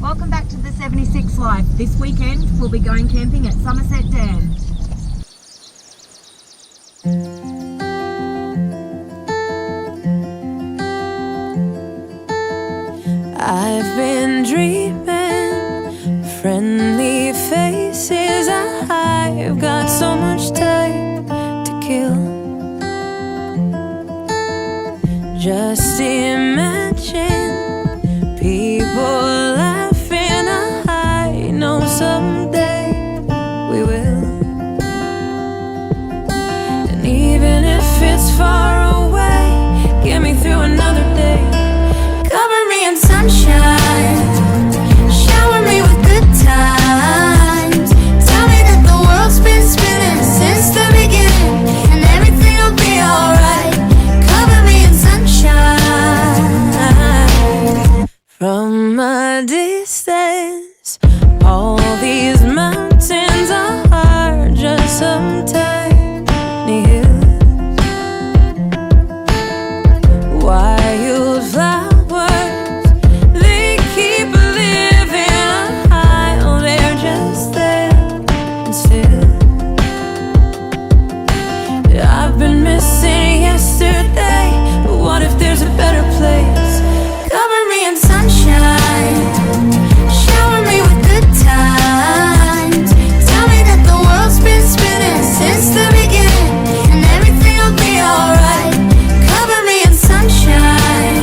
Welcome back to the 76 Life. This weekend we'll be going camping at Somerset Dam. I've been dreaming, friendly faces. I've got so much time to kill. Just imagine people laughing. I know someday we will. And even if it's far away, get me through another day. Cover me in sunshine, shower me with good times. Tell me that the world's been spinning since the beginning, and everything will be alright. Cover me in sunshine. From a distance, all these mountains are just some tiny hills. Wildflowers, they keep living high. Oh, they're just there and still. I've been missing yesterday, but what if there's a better place? Cover me in sunshine, shower me with good times. Tell me that the world's been spinning since the beginning, and everything will be alright. Cover me in sunshine,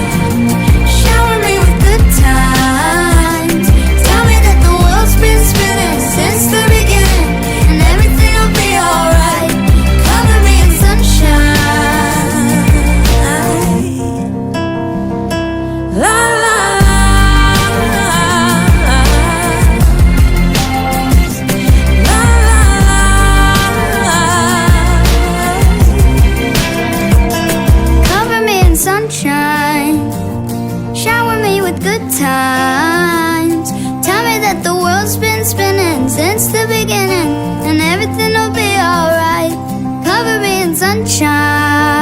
shower me with good times. Tell me that the world's been spinning since the beginning, and everything will be alright. Cover me in sunshine. La la la, la la la. Cover me in sunshine, shower me with good times. Tell me that the world's been spinning since the beginning, and everything will be alright. Cover me in sunshine.